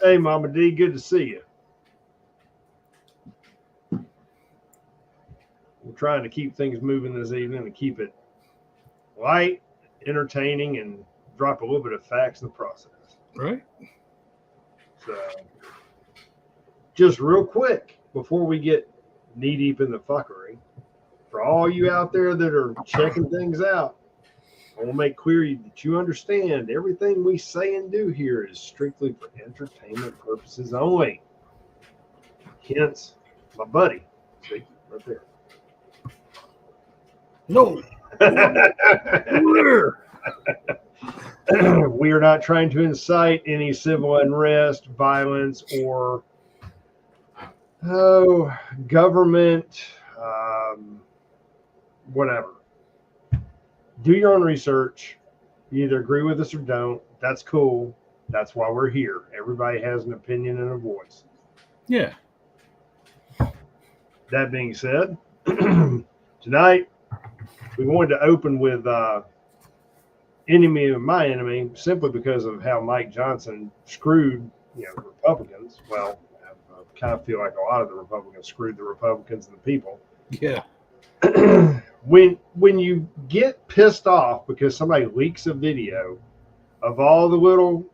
Hey, Mama D, good to see you. We're trying to keep things moving this evening and keep it light, entertaining, and drop a little bit of facts in the process. Right. So, just real quick, before we get knee deep in the fuckery, for all you out there that are checking things out, I want to make clear that you understand everything we say and do here is strictly for entertainment purposes only. Hence, my buddy. See, right there. No. We are not trying to incite any civil unrest, violence, or government, whatever. Do your own research. You either agree with us or don't. That's cool. That's why we're here. Everybody has an opinion and a voice. Yeah. That being said, tonight we wanted to open with enemy of my enemy, simply because of how Mike Johnson screwed, Republicans. Well, I kind of feel like a lot of the Republicans screwed the Republicans and the people. Yeah. When you get pissed off because somebody leaks a video of all the little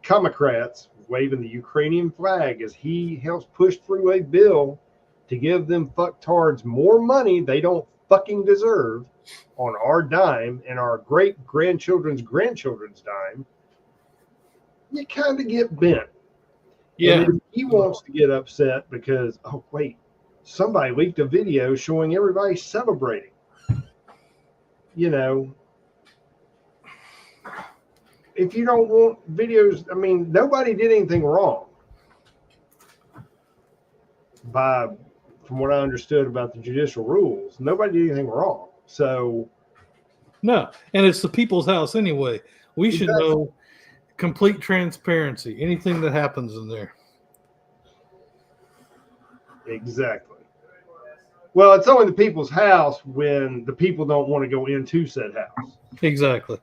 Democrats waving the Ukrainian flag as he helps push through a bill to give them fucktards more money they don't fucking deserve on our dime and our great-grandchildren's grandchildren's dime, you kind of get bent. Yeah. And he wants to get upset because, oh, wait, somebody leaked a video showing everybody celebrating. If you don't want videos, I mean, nobody did anything wrong. From what I understood about the judicial rules, nobody did anything wrong. So, no, and it's the people's house anyway. We should know complete transparency. Anything that happens in there. Exactly. Well, it's only the people's house when the people don't want to go into said house. Exactly.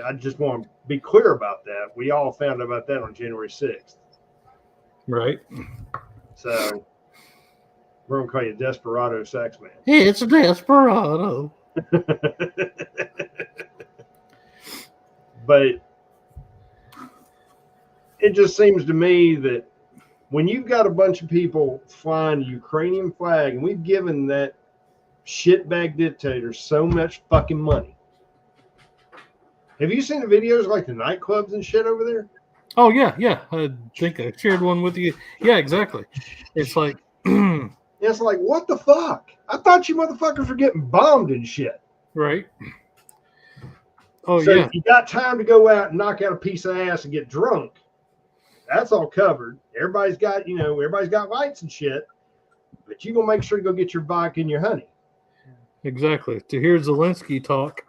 I just want to be clear about that. We all found out about that on January 6th. Right. So, we're going to call you Desperado Sax Man. It's a Desperado. But it just seems to me that when you've got a bunch of people flying the Ukrainian flag, and we've given that shitbag dictator so much fucking money. Have you seen the videos like the nightclubs and shit over there? Oh, yeah. I think I shared one with you. Yeah, exactly. It's like... It's like, what the fuck? I thought you motherfuckers were getting bombed and shit. Right. Oh, so yeah. if you got time to go out and knock out a piece of ass and get drunk, that's all covered. Everybody's got lights and shit, but you gonna make sure to go get your vodka and your honey. Exactly. To hear Zelensky talk,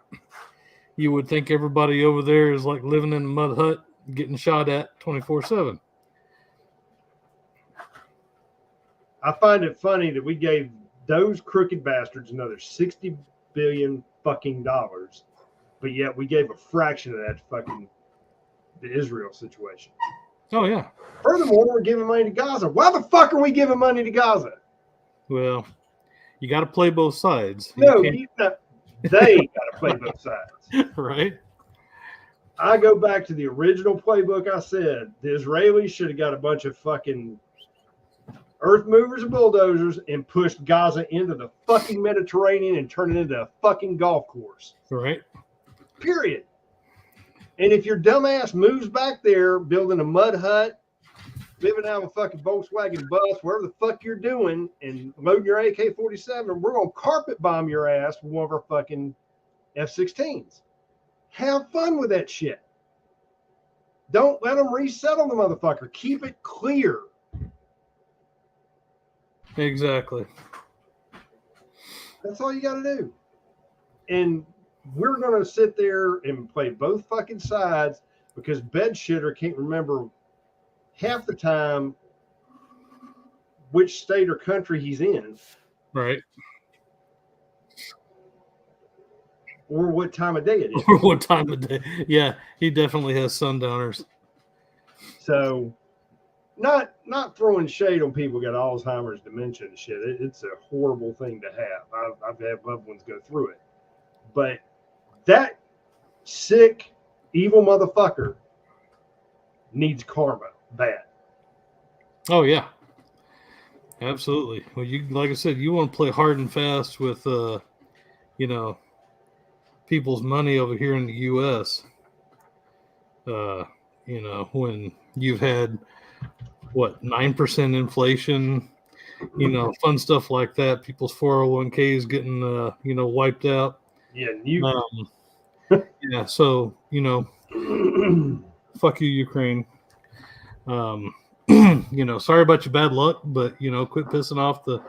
you would think everybody over there is like living in a mud hut, getting shot at 24/7. I find it funny that we gave those crooked bastards another $60 billion fucking dollars, but yet we gave a fraction of that to fucking the Israel situation. Oh, yeah. Furthermore, we're giving money to Gaza. Why the fuck are we giving money to Gaza? Well, you got to play both sides. No, they got to play both sides. Right. I go back to the original playbook. I said the Israelis should have got a bunch of fucking earth movers and bulldozers and pushed Gaza into the fucking Mediterranean and turned it into a fucking golf course. Right. Period. And if your dumbass moves back there building a mud hut, living out of a fucking Volkswagen bus, wherever the fuck you're doing, and loading your AK-47, we're going to carpet bomb your ass with one of our fucking F-16s. Have fun with that shit. Don't let them resettle the motherfucker. Keep it clear. Exactly. That's all you got to do. And we're going to sit there and play both fucking sides because Bedshitter can't remember half the time which state or country he's in. Right. or what time of day it is. Or what time of day. Yeah, he definitely has sundowners. So not throwing shade on people who got Alzheimer's, dementia and shit. It's a horrible thing to have. I've had loved ones go through it. But that sick, evil motherfucker needs karma bad. Oh yeah. Absolutely. Well, you, like I said, you want to play hard and fast with you know, people's money over here in the US. You know, when you've had what, 9% inflation, you know, fun stuff like that. People's 401ks getting you know, wiped out. Yeah, yeah, so, you know, fuck you, Ukraine. You know, sorry about your bad luck, but, you know, quit pissing off the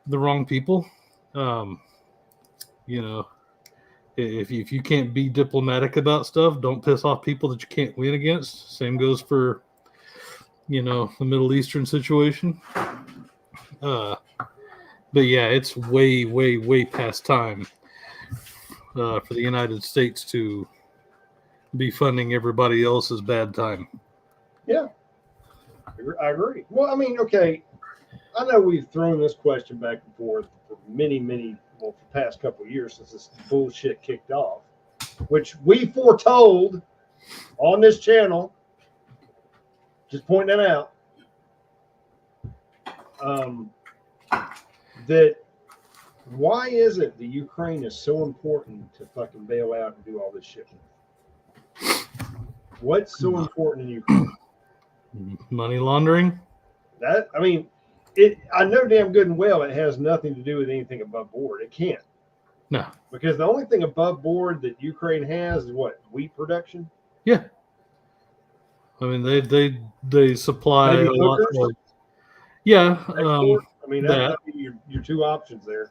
wrong people. You know, if you can't be diplomatic about stuff, don't piss off people that you can't win against. Same goes for, you know, the Middle Eastern situation. But yeah, it's way, way, way past time for the United States to be funding everybody else's bad time. Yeah, I agree. Well, I mean, okay, I know we've thrown this question back and forth for many, well, for the past couple of years since this bullshit kicked off, which we foretold on this channel. Just pointing that out. That why is it that Ukraine is so important to fucking bail out and do all this shit? What's so important in Ukraine? Money laundering? That, I mean, I know damn good and well it has nothing to do with anything above board. It can't. No. Because the only thing above board that Ukraine has is what? Wheat production? Yeah. I mean, they supply Maybe a lot hookers? of, yeah. I mean, that'd be your two options there.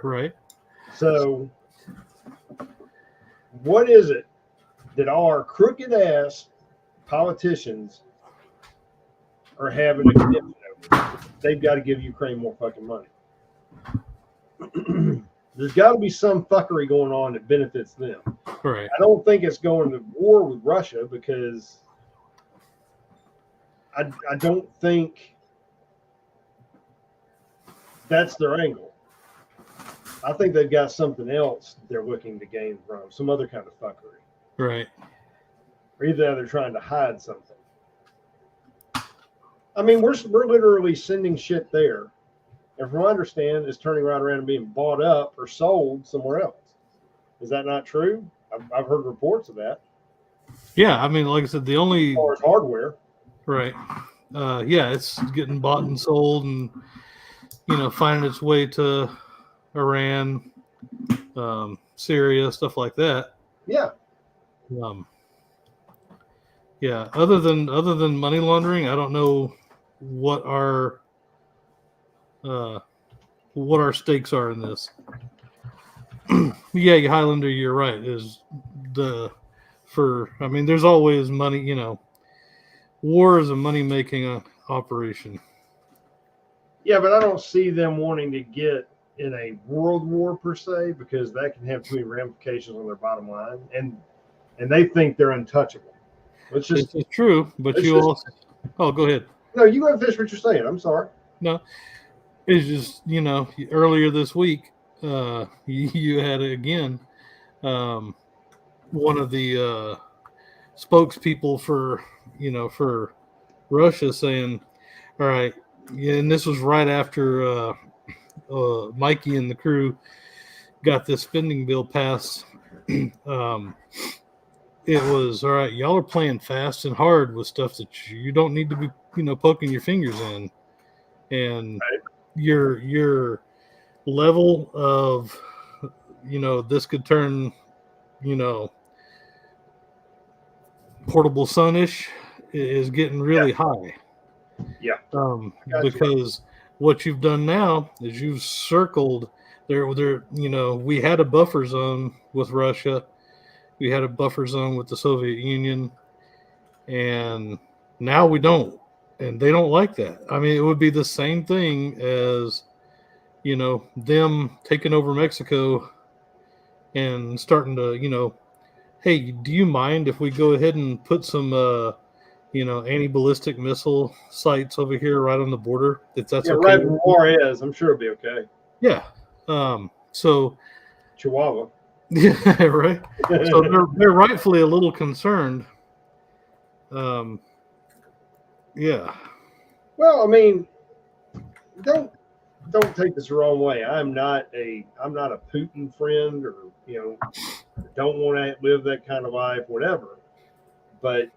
Right. So, what is it that our crooked ass politicians are having a commitment over? They've got to give Ukraine more fucking money. There's got to be some fuckery going on that benefits them. Right. I don't think it's going to war with Russia because I don't think that's their angle. I think they've got something else they're looking to gain from, some other kind of fuckery. Right. Or either they're trying to hide something. I mean, we're literally sending shit there. And from what I understand, it's turning right around and being bought up or sold somewhere else. Is that not true? I've heard reports of that. Yeah, I mean, like I said, the only... As far as hardware. Right. Yeah, it's getting bought and sold and, you know, finding its way to Iran, Syria, stuff like that. Yeah. Yeah, other than money laundering, I don't know what our stakes are in this. Yeah, Highlander, you're right. I mean, there's always money. You know, war is a money making operation. Yeah, but I don't see them wanting to get in a world war per se because that can have too many ramifications on their bottom line, and they think they're untouchable. It's true, but you also. Oh, go ahead. No, you go and finish what you're saying. I'm sorry. No, it's just, you know, earlier this week, you had again one of the spokespeople for Russia saying, all right, yeah, and this was right after Mikey and the crew got this spending bill passed. It was, all right, y'all are playing fast and hard with stuff that you don't need to be, you know, poking your fingers in. And right. Your level of, you know, this could turn, you know, portable sunish is getting really high. Yeah. Because what you've done now is you've circled there, you know, we had a buffer zone with Russia. We had a buffer zone with the Soviet Union, and now we don't. And they don't like that. I mean, it would be the same thing as, you know, them taking over Mexico and starting to, hey, do you mind if we go ahead and put some, anti-ballistic missile sites over here right on the border? If that's okay. Right where Juarez, I'm sure it'll be okay. Yeah. So Chihuahua. Yeah, right. So they're rightfully a little concerned. Yeah. Well, I mean, don't take this the wrong way. I'm not a Putin friend, or don't want to live that kind of life, whatever. But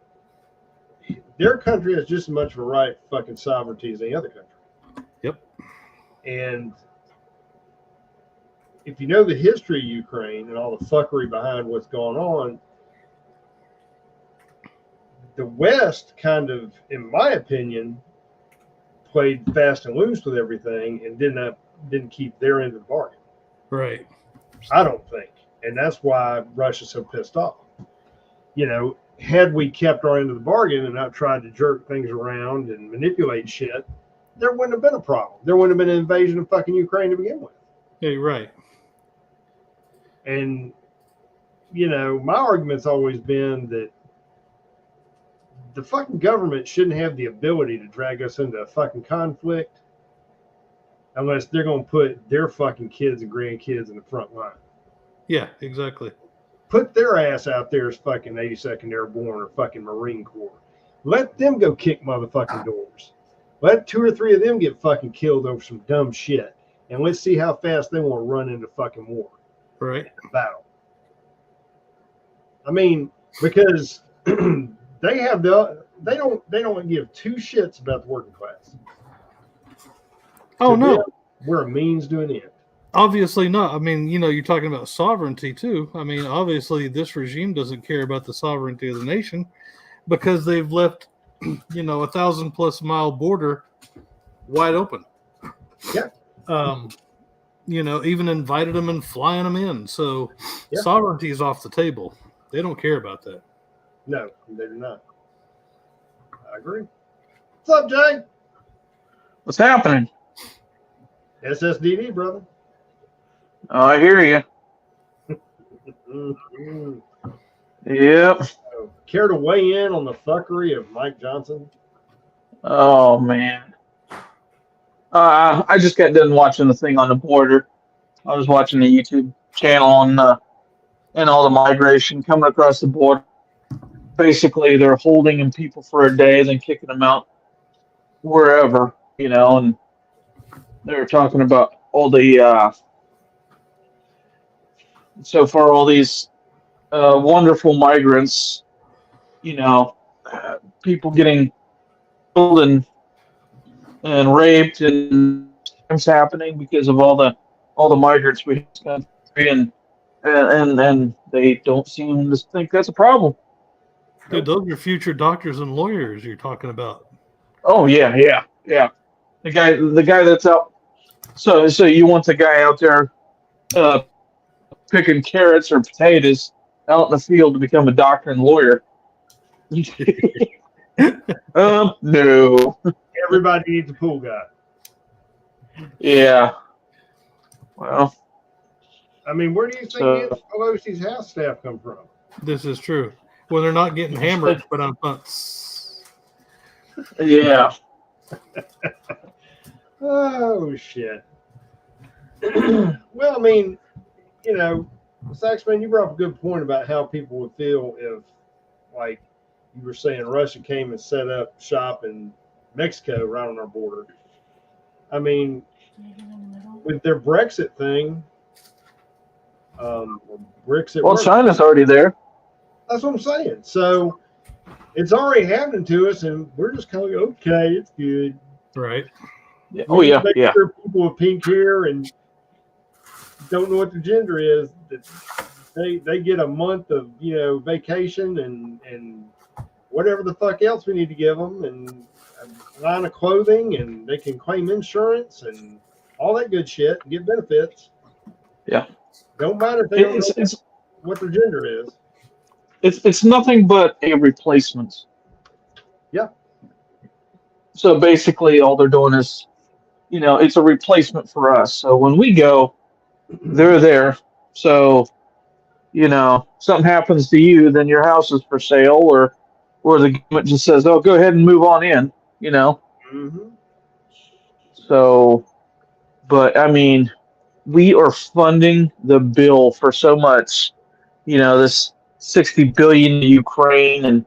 their country has just as much of a right to fucking sovereignty as any other country. Yep. And if you know the history of Ukraine and all the fuckery behind what's going on, the West kind of, in my opinion, played fast and loose with everything and didn't keep their end of the bargain. Right. I don't think. And that's why Russia's so pissed off. Had we kept our end of the bargain and not tried to jerk things around and manipulate shit, there wouldn't have been a problem. There wouldn't have been an invasion of fucking Ukraine to begin with. Yeah, you're right. And, my argument's always been that the fucking government shouldn't have the ability to drag us into a fucking conflict unless they're going to put their fucking kids and grandkids in the front line. Yeah, exactly. Put their ass out there as fucking 82nd Airborne or fucking Marine Corps. Let them go kick motherfucking doors. Let 2 or 3 of them get fucking killed over some dumb shit. And let's see how fast they want to run into fucking war. Right. Battle. I mean, because they don't give 2 shits about the working class. Oh, no. We're a means to an end. Obviously not. I mean, you're talking about sovereignty too. I mean, obviously this regime doesn't care about the sovereignty of the nation because they've left, 1,000+ mile border wide open. Yeah. Even invited them and flying them in. So sovereignty is off the table. They don't care about that. No, they do not. I agree. What's up, Jay? What's happening? SSDD, brother. Oh, I hear you. Mm-hmm. Yep. Care to weigh in on the fuckery of Mike Johnson? Oh, man. I just got done watching the thing on the border. I was watching the YouTube channel on and all the migration coming across the border. Basically, they're holding in people for a day, then kicking them out wherever, and they're talking about all the so far all these wonderful migrants, people getting killed and raped and things happening because of all the migrants we have and they don't seem to think that's a problem. Dude, those are future doctors and lawyers you're talking about. Oh yeah. The guy that's out. So you want the guy out there picking carrots or potatoes out in the field to become a doctor and lawyer? No. Everybody needs a pool guy. Yeah. Well. I mean, where do you think Pelosi's house staff come from? This is true. Well, they're not getting hammered, but I'm Yeah. Oh shit. Well, I mean, Saxman, you brought up a good point about how people would feel if, like you were saying, Russia came and set up shop in Mexico right on our border. I mean, with their Brexit thing, Brexit. Well, China's already there. That's what I'm saying. So it's already happening to us, and we're just kind of like, okay, it's good. right. Yeah. Oh yeah, yeah. Sure people with pink hair and don't know what their gender is, that they get a month of vacation and whatever the fuck else we need to give them, and a line of clothing, and they can claim insurance and all that good shit and get benefits. Yeah. Don't matter if they don't know what their gender is. It's nothing but a replacement. Yeah. So basically, all they're doing is, it's a replacement for us. So when we go, they're there. So something happens to you, then your house is for sale, or the government just says, "Oh, go ahead and move on in." Mm-hmm. So, but I mean, we are funding the bill for so much. This 60 billion to Ukraine, and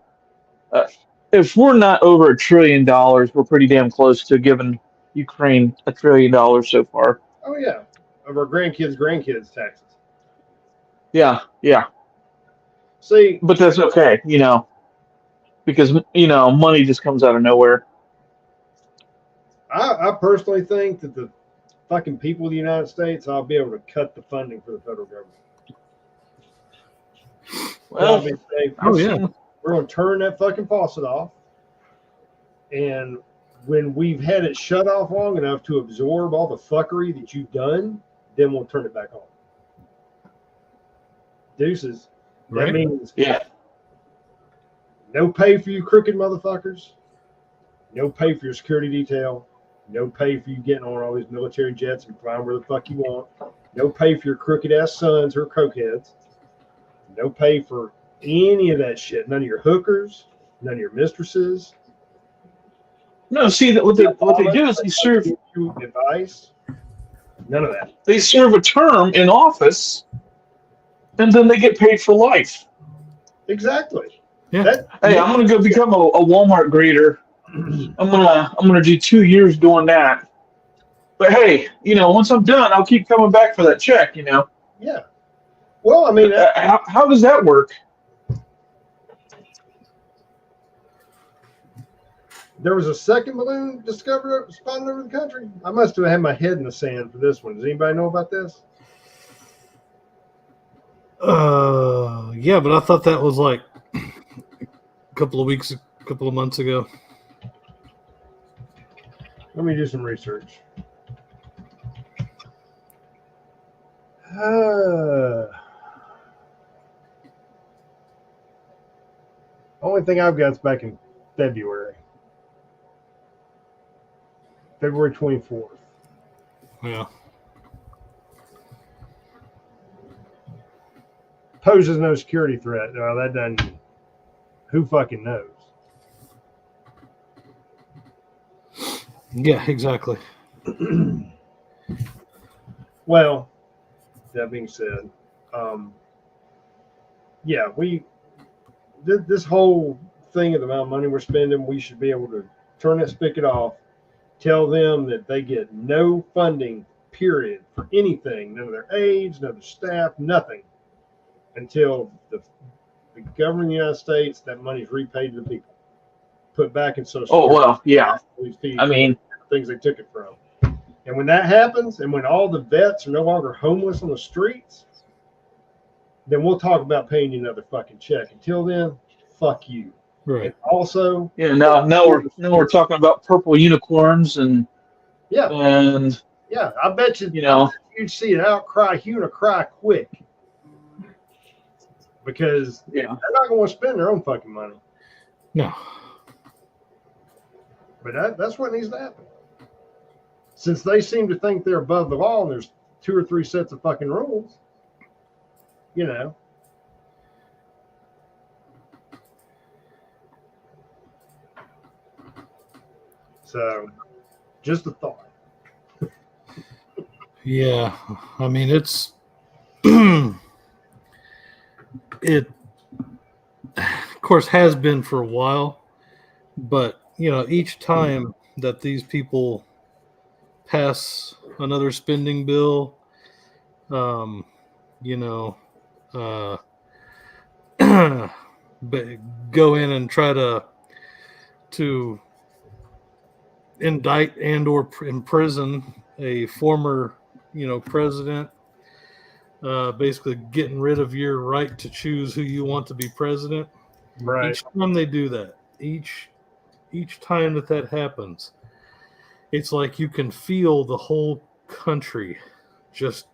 uh, if we're not over $1 trillion, we're pretty damn close to giving Ukraine $1 trillion so far. Oh yeah, of our grandkids' taxes. Yeah, yeah. See, But that's okay, because money just comes out of nowhere. I personally think that the fucking people of the United States ought to be able to cut the funding for the federal government. Well, we're going to turn that fucking faucet off, and when we've had it shut off long enough to absorb all the fuckery that you've done, then we'll turn it back on. Deuces. That means no pay for you crooked motherfuckers. No pay for your security detail. No pay for you getting on all these military jets and flying where the fuck you want. No pay for your crooked ass sons who are cokeheads. No pay for any of that shit. None of your hookers. None of your mistresses. No, see, what they do is they serve you advice. None of that. They serve a term in office, and then they get paid for life. Exactly. Yeah. Hey, I'm gonna go become a Walmart greeter. I'm gonna do 2 years doing that. But hey, once I'm done, I'll keep coming back for that check. Yeah. Well, I mean, how does that work? There was a second balloon discovered spotted over the country. I must have had my head in the sand for this one. Does anybody know about this? Yeah, but I thought that was like a couple of months ago. Let me do some research. Only thing I've got is back in February 24th. Yeah. Poses no security threat. No, that doesn't. Who fucking knows? Yeah, exactly. Well, that being said, yeah, this whole thing of the amount of money we're spending, we should be able to turn that spigot off, tell them that they get no funding, period, for anything, none of their aides, none of their staff, nothing, until the government of the United States, that money is repaid to the people, put back in social. Oh, well, yeah. I mean, things they took it from. And when that happens, and when all the vets are no longer homeless on the streets, then we'll talk about paying you another fucking check. Until then, fuck you. Right. And also, now we're talking about purple unicorns and I bet you'd see an outcry, hue and a cry quick, because they're not going to spend their own fucking money. No. But that's what needs to happen. Since they seem to think they're above the law and there's 2 or 3 sets of fucking rules, So, just a thought. Yeah, I mean, it's it of course has been for a while, but each time that these people pass another spending bill, go in and try to indict and or imprison a former president, basically getting rid of your right to choose who you want to be president. Right. Each time they do that, each time that happens, it's like you can feel the whole country just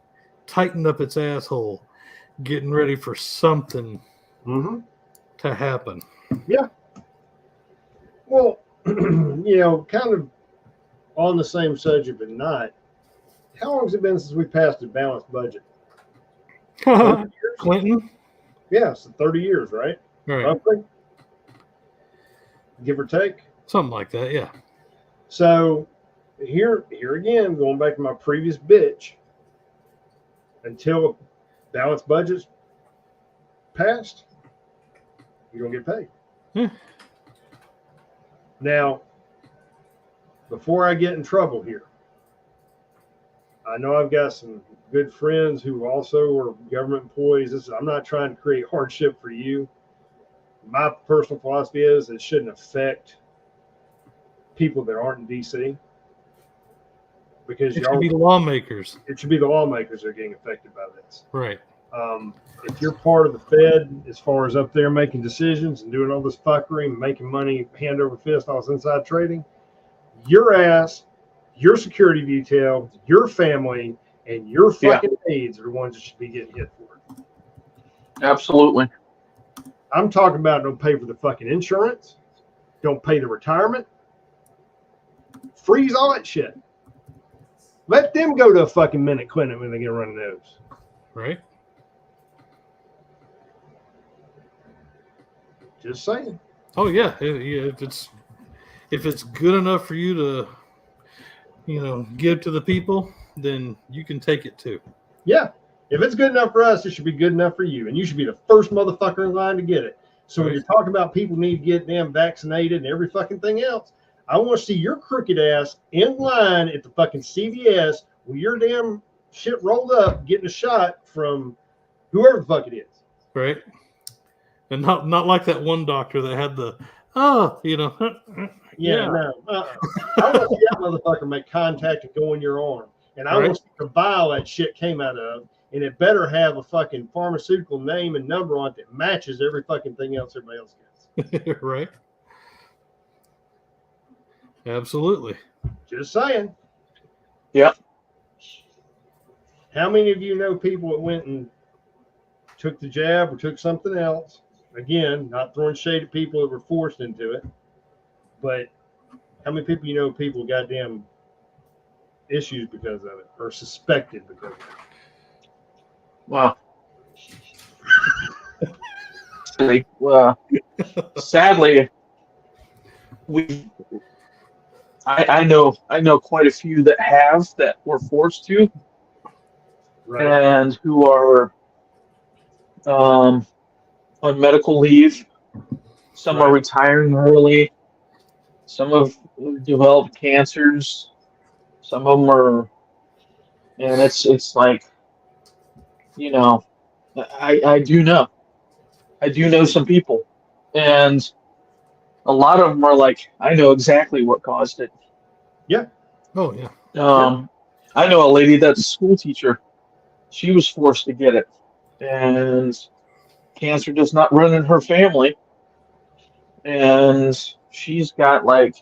tighten up its asshole, getting ready for something to happen. Yeah. Well, kind of on the same subject, but not. How long has it been since we passed a balanced budget? Clinton? Yeah, so 30 years, right? Right. Roughly, give or take. Something like that. Yeah. So here again, going back to my previous bitch, until balanced budget's passed, you don't get paid. Yeah. Now, before I get in trouble here, I know I've got some good friends who also are government employees. I'm not trying to create hardship for you. My personal philosophy is it shouldn't affect people that aren't in DC, because It should be the lawmakers. it should be the lawmakers that are getting affected by this. Right. If you're part of the Fed, as far as up there making decisions and doing all this fuckery and making money hand over fist, all this inside trading, your ass, your security detail, your family, and your fucking aides are the ones that should be getting hit for it. Absolutely. I'm talking about don't pay for the fucking insurance, don't pay the retirement, freeze all that shit. Let them go to a fucking minute clinic when they get a runny nose. Right. Just saying. Oh yeah. If it's good enough for you to, give to the people, then you can take it too. Yeah. If it's good enough for us, it should be good enough for you. And you should be the first motherfucker in line to get it. So when you're talking about people need to get them vaccinated and every fucking thing else, I want to see your crooked ass in line at the fucking CVS with your damn shit rolled up, getting a shot from whoever the fuck it is. Right. And not like that one doctor that had the, Yeah. No. I want to see that motherfucker make contact and go in your arm. And I want to see the vial that shit came out of. And it better have a fucking pharmaceutical name and number on it that matches every fucking thing else everybody else gets. Right. Absolutely. Just saying. Yep. How many of you know people that went and took the jab or took something else? Again, not throwing shade at people that were forced into it, but how many people you know people goddamn issues because of it or suspected because of it? Wow. Sadly, I know quite a few that were forced to, Right. and who are on medical leave. Some are retiring early. Some have developed cancers. Some of them are, and it's like, I do know some people, and a lot of them are like, I know exactly what caused it. Yeah. Oh yeah. I know a lady that's a school teacher. She was forced to get it, and cancer does not run in her family, and she's got like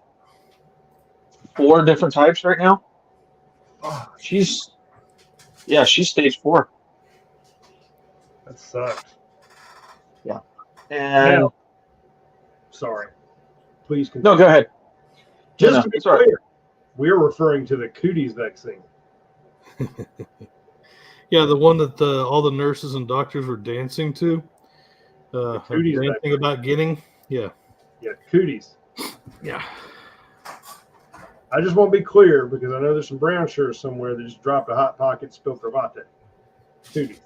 4 different types right now. She's stage 4. That sucks. Yeah. And Now, sorry. Please continue. no, go ahead. Just to be it's all right. clear, we're referring to the cooties vaccine. Yeah, the one that all the nurses and doctors were dancing to. cooties dancing vaccine. about getting. Yeah. Yeah, cooties. Yeah. I just want to be clear because I know there's some brown shirts somewhere that just dropped a hot pocket, spilled their latte. Cooties.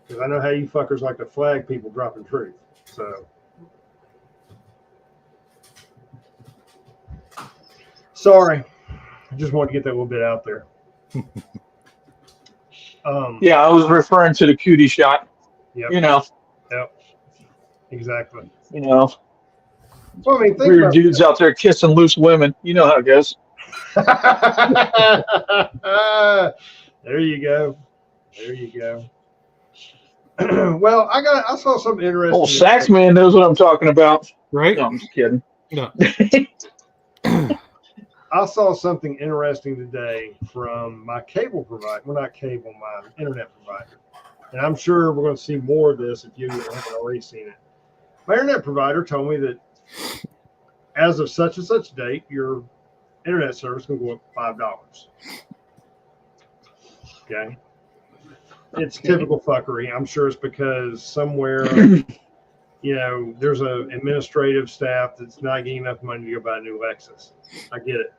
Because I know how you fuckers like to flag people dropping truth. So, sorry. I just wanted to get that little bit out there. Yeah, I was referring to the cutie shot. Yep. Yep. Exactly. Well, I mean, think weird about dudes out there kissing loose women. You know how it goes. There you go. There you go. Well, I saw something interesting. Old sax man knows what I'm talking about. Right? No, I'm just kidding. No. I saw something interesting today from my cable provider. Well, not cable, my internet provider. And I'm sure we're going to see more of this if you haven't already seen it. My internet provider told me that as of such and such date, your internet service can go up $5. Okay. It's typical fuckery. I'm sure it's because somewhere, there's an administrative staff that's not getting enough money to go buy a new Lexus. I get it.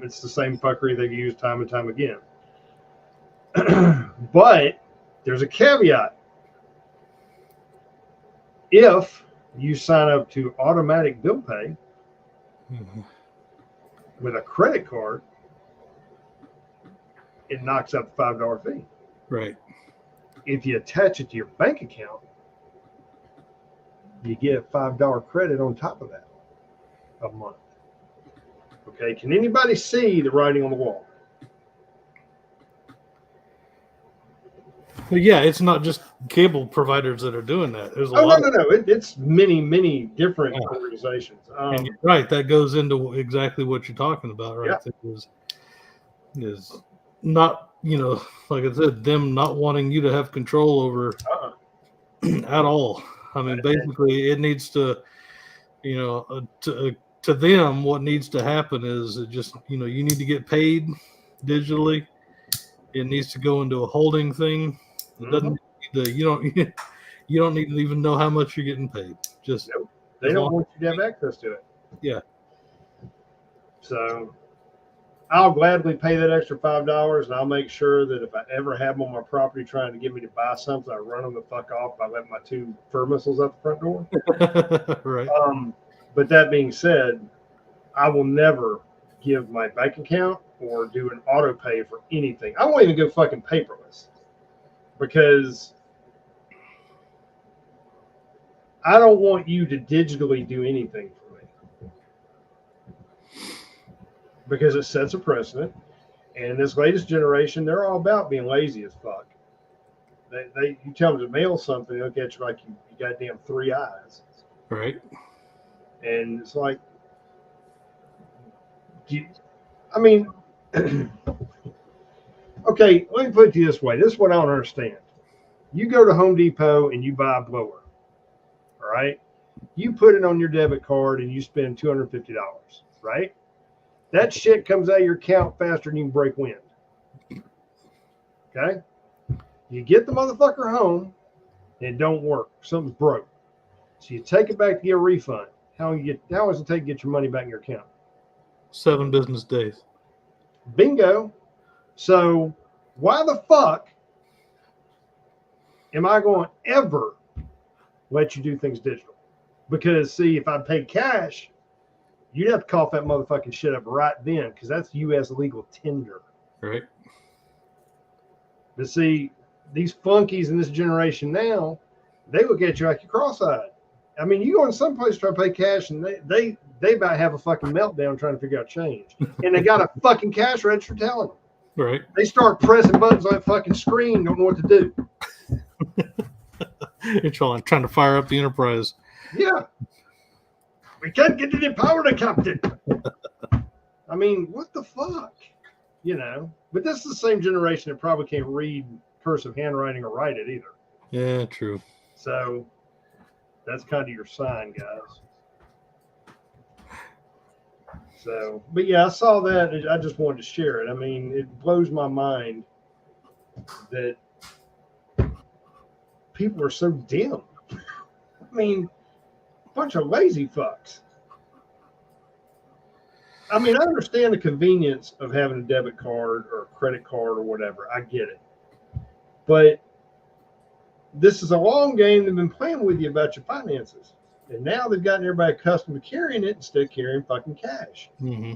It's the same fuckery they've used time and time again. But there's a caveat. If you sign up to automatic bill pay with a credit card, it knocks out the $5 fee. Right. If you attach it to your bank account, you get a $5 credit on top of that a month. Okay, can anybody see the writing on the wall? But yeah, it's not just cable providers that are doing that. There's a Oh, lot. no. It's many different organizations. And you're right, that goes into exactly what you're talking about, right? Yeah. Is not, like I said, them not wanting you to have control over at all. I mean, basically, it needs to, to them, what needs to happen is it just, you need to get paid digitally. It needs to go into a holding thing. It doesn't need to, you don't need to even know how much you're getting paid. Just nope. They don't want you to have access to it. Yeah. So I'll gladly pay that extra $5, and I'll make sure that if I ever have them on my property trying to get me to buy something, I run them the fuck off by letting my 2 fur missiles out the front door. Right. But that being said, I will never give my bank account or do an auto pay for anything. I won't even go fucking paperless because I don't want you to digitally do anything for me because it sets a precedent. And this latest generation, they're all about being lazy as fuck. You tell them to mail something, they'll get you like you goddamn 3 eyes. Right. And it's like, okay, let me put it to you this way. This is what I don't understand. You go to Home Depot and you buy a blower, all right? You put it on your debit card and you spend $250, right? That shit comes out of your account faster than you can break wind. Okay? You get the motherfucker home and it don't work. Something's broke. So you take it back to get a refund. How long does it take to get your money back in your account? 7 business days. Bingo. So why the fuck am I going to ever let you do things digital? Because, see, if I pay cash, you'd have to cough that motherfucking shit up right then because that's U.S. legal tender. Right. But, see, these flunkies in this generation now, they look at you like you're cross-eyed. I mean, you go in some place try to pay cash, and they about have a fucking meltdown trying to figure out change. And they got a fucking cash register telling them. Right. They start pressing buttons on that fucking screen, don't know what to do. You're trying to fire up the Enterprise. Yeah. We can't get to the power to Captain. I mean, what the fuck? But this is the same generation that probably can't read cursive handwriting or write it either. Yeah, true. So that's kind of your sign, guys. So, but yeah, I saw that. And I just wanted to share it. I mean, it blows my mind that people are so dim. I mean, a bunch of lazy fucks. I mean, I understand the convenience of having a debit card or a credit card or whatever. I get it. But this is a long game they've been playing with you about your finances. And now they've gotten everybody accustomed to carrying it instead of carrying fucking cash. Mm-hmm.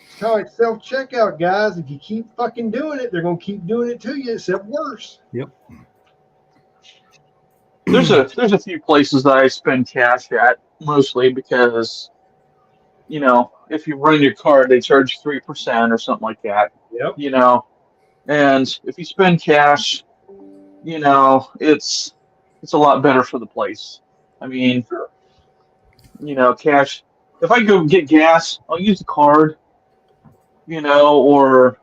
It's kind of like self-checkout, guys. If you keep fucking doing it, they're going to keep doing it to you, except worse. Yep. There's a few places that I spend cash at, mostly because, if you run your card, they charge 3% or something like that. Yep. And if you spend cash, it's a lot better for the place. I mean, cash. If I go get gas, I'll use the card, or,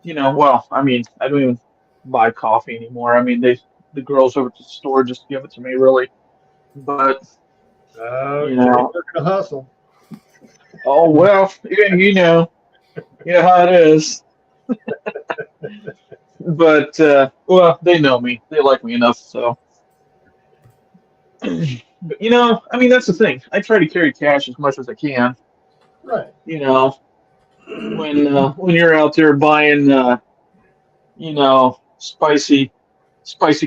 well, I mean, I don't even buy coffee anymore. I mean, the girls over at the store just give it to me, really. But, you're gonna hustle. Oh, well, you know how it is. But well, they know me. They like me enough. So, but, I mean, that's the thing. I try to carry cash as much as I can. Right. You know, when you're out there buying, spicy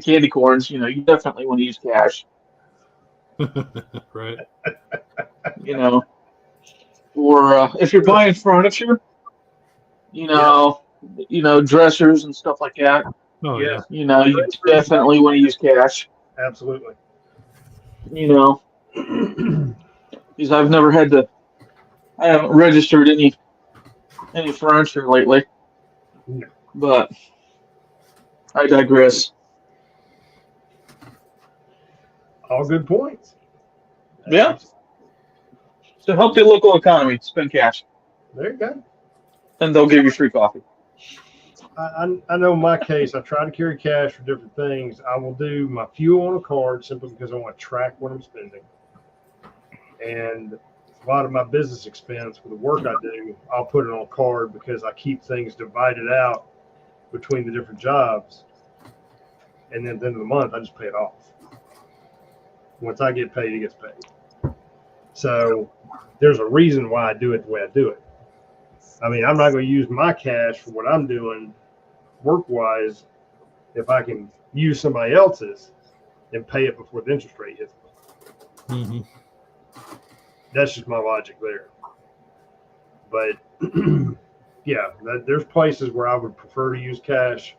candy corns, you definitely want to use cash. Right. Or if you're buying furniture, dressers and stuff like that. Oh yeah. Yes. You definitely want to use cash. Absolutely. Because I haven't registered any furniture lately. No. But I digress. All good points. Yeah. So help the local economy. Spend cash, There you go. and they'll give you free coffee. I know in my case, I try to carry cash for different things. I will do my fuel on a card simply because I want to track what I'm spending. And a lot of my business expense for the work I do, I'll put it on a card because I keep things divided out between the different jobs. And then at the end of the month, I just pay it off. Once I get paid, it gets paid. So there's a reason why I do it the way I do it. I mean, I'm not going to use my cash for what I'm doing work-wise if I can use somebody else's and pay it before the interest rate hits me. Mm-hmm. That's just my logic there. But yeah, there's places where I would prefer to use cash,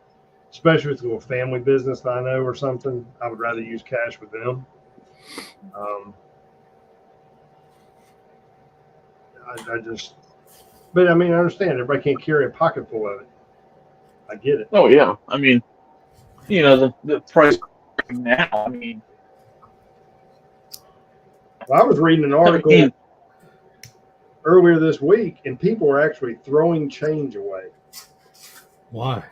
especially if it's a little family business that I know or something. I would rather use cash with them. But I mean, I understand everybody can't carry a pocket full of it. I get it. Oh yeah, I mean, the price now. I mean, well, I was reading an article earlier this week, and people are actually throwing change away. Why?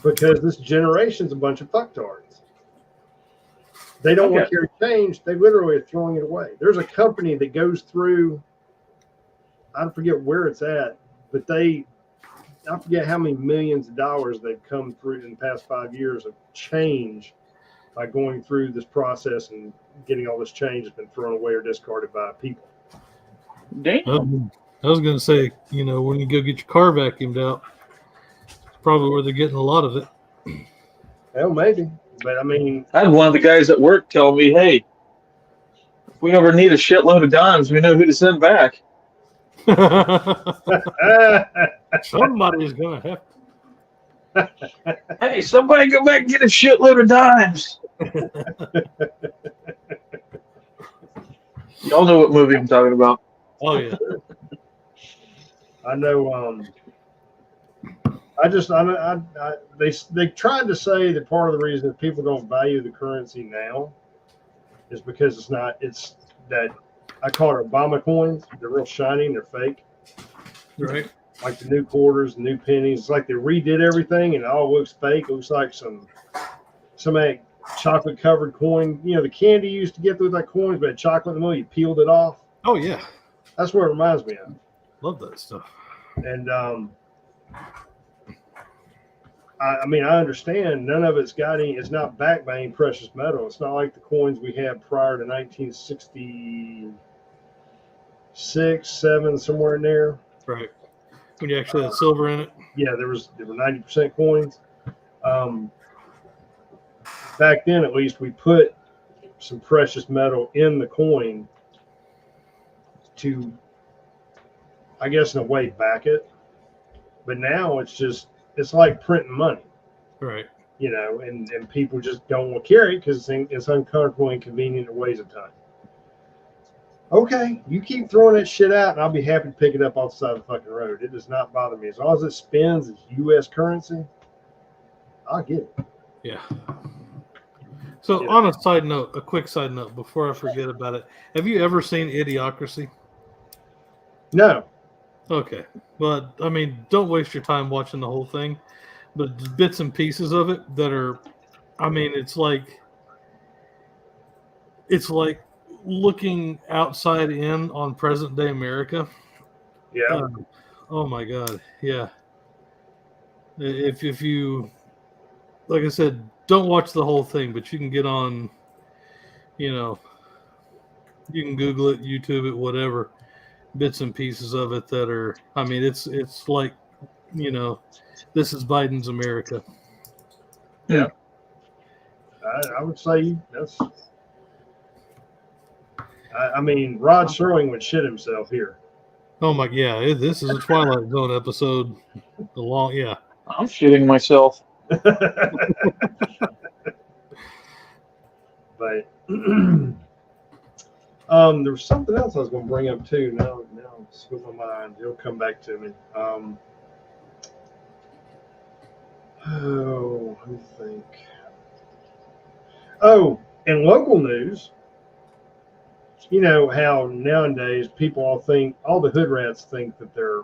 Because this generation's a bunch of fucktards. They don't want to carry change. They literally are throwing it away. There's a company that goes through, I forget where it's at, but I forget how many millions of dollars they've come through in the past 5 years of change by going through this process and getting all this change that's been thrown away or discarded by people. Damn. I was going to say, when you go get your car vacuumed out, it's probably where they're getting a lot of it. Well, maybe. But I mean, I had one of the guys at work tell me, hey, if we ever need a shitload of dimes, we know who to send back. Somebody's going to have to. Hey, somebody go back and get a shitload of dimes. Y'all know what movie I'm talking about. Oh, yeah. I know. They tried to say that part of the reason that people don't value the currency now is because it's that I call it Obama coins. They're real shiny and they're fake. Right. Like the new quarters, new pennies. It's like they redid everything and it all looks fake. It looks like some chocolate covered coin. The candy you used to get those like coins, but chocolate in the middle, you peeled it off. Oh, yeah. That's what it reminds me of. Love that stuff. And I mean, I understand none of it's it's not backed by any precious metal. It's not like the coins we had prior to 1966, 7, somewhere in there. Right. When you actually had silver in it. Yeah, there were 90% coins. Back then, at least, we put some precious metal in the coin to, I guess, in a way, back it. But now it's like printing money. Right. And people just don't want to carry it because it's uncomfortable, inconvenient, and waste of time. Okay, you keep throwing that shit out, and I'll be happy to pick it up off the side of the fucking road. It does not bother me. As long as it spends as U.S. currency, I'll get it. Yeah. So on a quick side note, before I forget about it, have you ever seen Idiocracy? No. Okay. Well, I mean, don't waste your time watching the whole thing, but bits and pieces of it that are, I mean, it's like looking outside in on present day America. Yeah. Oh my God. Yeah. If you, like I said, don't watch the whole thing, but you can get on, you know, you can Google it, YouTube it, whatever, bits and pieces of it that are, I mean, it's like, you know, this is Biden's America. Yeah. I would say that's, I mean, Rod Serling would shit himself here. Oh my, yeah, this is a Twilight Zone episode. Yeah. I'm shitting myself. But there was something else I was going to bring up too. Now it's with my mind. It'll come back to me. Let me think. Oh, in local news, you know how nowadays people all the hood rats think that they're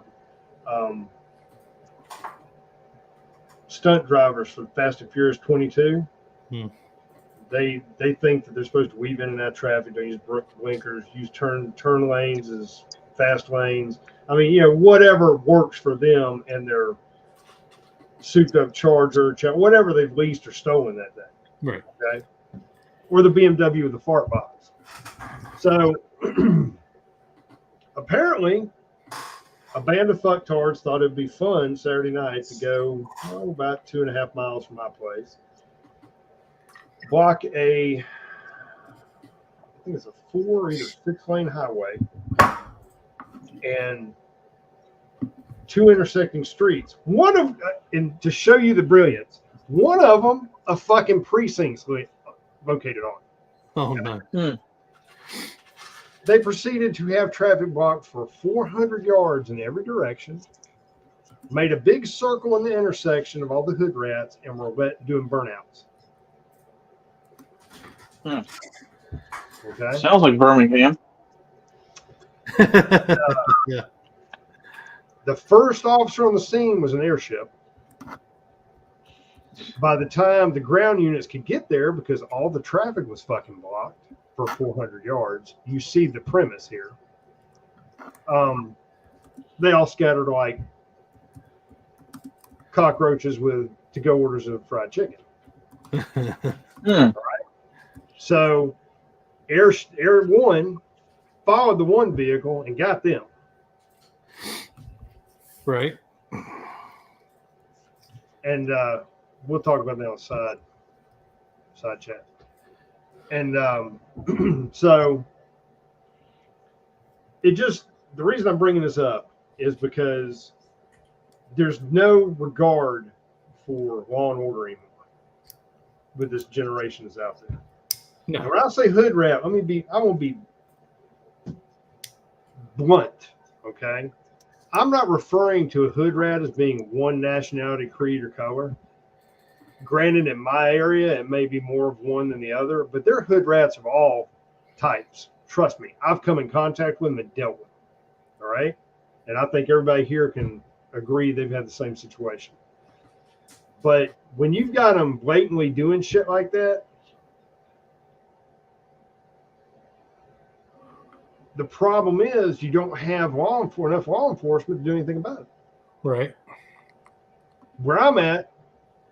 stunt drivers for Fast and Furious 22. They think that they're supposed to weave in and out of traffic, don't use blinkers, use turn lanes as fast lanes. I mean, you know, whatever works for them and their souped up Charger, whatever they've leased or stolen that day. Right. Okay. Or the BMW with the fart box. So apparently a band of fucktards thought it'd be fun Saturday night to go about 2.5 miles from my place. Block I think it's a 4 or either 6-lane highway and 2 intersecting streets. One of, and to show you the brilliance, one of them a fucking precinct's located on. Oh no. They proceeded to have traffic blocked for 400 yards in every direction, made a big circle in the intersection of all the hood rats, and were doing burnouts. Okay. Sounds like Birmingham. Yeah. The first officer on the scene was an airship. By the time the ground units could get there, because all the traffic was fucking blocked for 400 yards, you see the premise here. They all scattered like cockroaches with to-go orders of fried chicken. Right? So Air One followed the one vehicle and got them. Right. And we'll talk about that on side chat. And so the reason I'm bringing this up is because there's no regard for law and order anymore with this generation that's out there. No. Now, when I say hood rat, I won't be blunt, okay? I'm not referring to a hood rat as being one nationality, creed, or color. Granted, in my area, it may be more of one than the other, but they're hood rats of all types. Trust me, I've come in contact with them and dealt with them. All right? And I think everybody here can agree they've had the same situation. But when you've got them blatantly doing shit like that, the problem is you don't have enough law enforcement to do anything about it. Right. Where I'm at,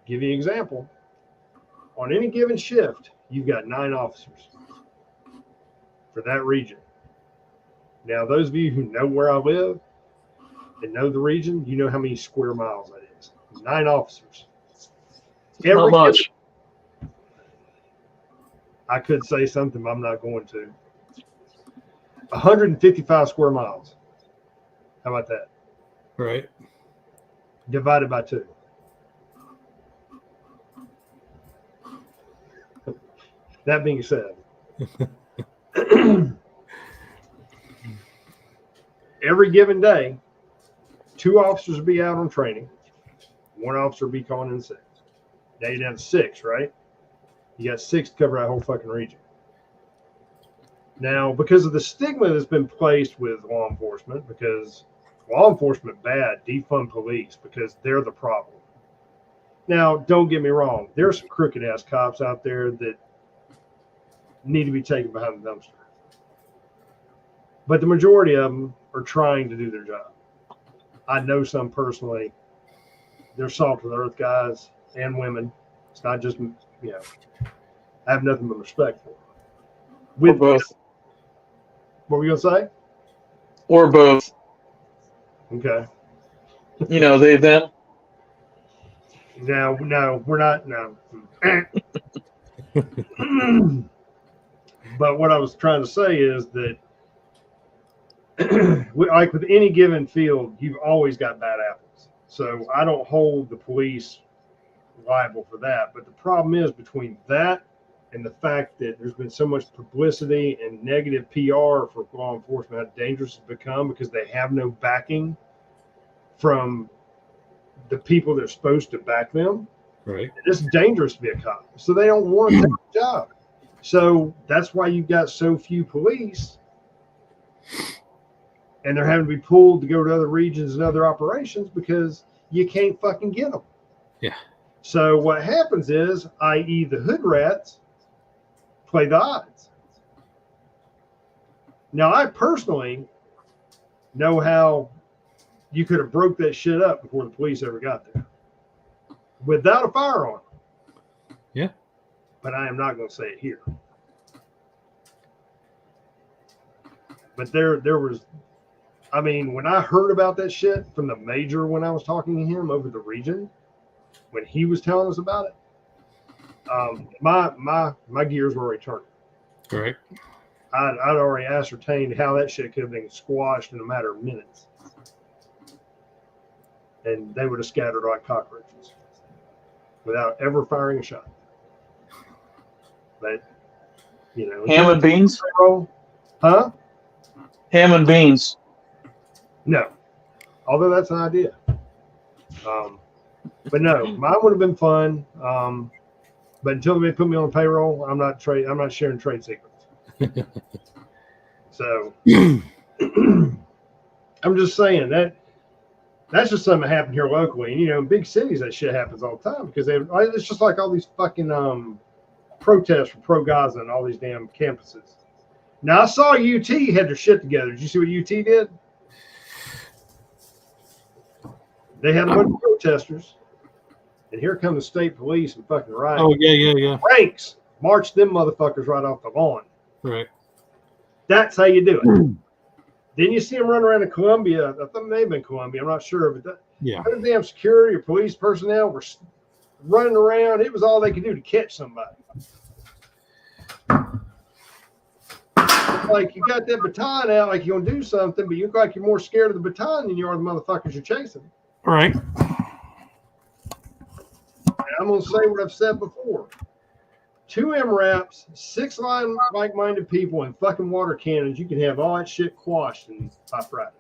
give you an example. On any given shift, you've got 9 officers for that region. Now, those of you who know where I live and know the region, you know how many square miles that is. 9 officers. Not much. I could say something, but I'm not going to. 155 square miles. How about that? Right. Divided by 2. That being said, every given day, 2 officers will be out on training. 1 officer will be calling in sick. Now you're down to 6, right? You got 6 to cover that whole fucking region. Now, because of the stigma that's been placed with law enforcement, because law enforcement bad, defund police, because they're the problem. Now, don't get me wrong. There's some crooked ass cops out there that need to be taken behind the dumpster. But the majority of them are trying to do their job. I know some personally, they're salt of the earth guys and women. It's not just, I have nothing but respect for them. Or both. What were you going to say? Or both. Okay. They, them. No, we're not. No. But what I was trying to say is that, like with any given field, you've always got bad apples. So I don't hold the police liable for that. But the problem is between that and the fact that there's been so much publicity and negative PR for law enforcement, how dangerous it's become because they have no backing from the people that are supposed to back them. Right. It's dangerous to be a cop. So they don't want to take the job. So that's why you've got so few police. And they're having to be pulled to go to other regions and other operations because you can't fucking get them. Yeah. So what happens is, i.e. the hood rats, play the odds. Now, I personally know how you could have broke that shit up before the police ever got there. Without a firearm. Yeah. But I am not going to say it here. But there was, I mean, when I heard about that shit from the major when I was talking to him over the region, when he was telling us about it, my gears were already turning. Right. I'd already ascertained how that shit could have been squashed in a matter of minutes. And they would have scattered like cockroaches without ever firing a shot. But, Ham and beans? Huh? Ham and beans. No. Although that's an idea. But no, mine would have been fun. But until they put me on payroll, I'm not sharing trade secrets. So I'm just saying that's just something that happened here locally. And in big cities that shit happens all the time because it's just like all these fucking protests for pro-Gaza and all these damn campuses. Now I saw UT had their shit together. Did you see what UT did? They had a bunch of protesters, and here come the state police and fucking riot. Oh yeah. Ranks march them motherfuckers right off the lawn. Right. That's how you do it. Then you see them run around in Columbia. I think it may have been Columbia. I'm not sure, but the damn security or police personnel were running around. It was all they could do to catch somebody. Like you got that baton out, like you're gonna do something, but you look like you're more scared of the baton than you are the motherfuckers you're chasing. Right. And I'm gonna say what I've said before. 2 MRAPs, 6 like-minded people, and fucking water cannons. You can have all that shit quashed by Friday.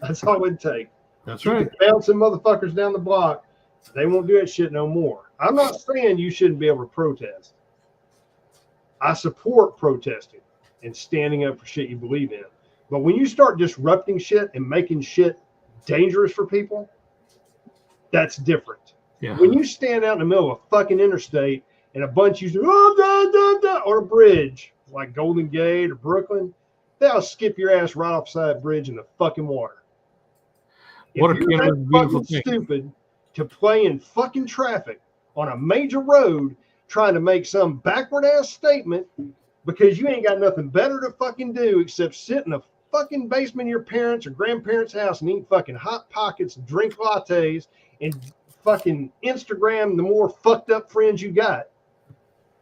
That's all it'd take. That's you right. Bouncing motherfuckers down the block. They won't do that shit no more. I'm not saying you shouldn't be able to protest. I support protesting and standing up for shit you believe in. But when you start disrupting shit and making shit dangerous for people, that's different. Yeah. When you stand out in the middle of a fucking interstate and a bunch of you or a bridge like Golden Gate or Brooklyn, they'll skip your ass right off the side of the bridge in the fucking water. Water if you're that fucking stupid to play in fucking traffic on a major road trying to make some backward ass statement because you ain't got nothing better to fucking do except sit in the fucking basement of your parents' or grandparents' house and eat fucking Hot Pockets, drink lattes, and fucking Instagram the more fucked up friends you got,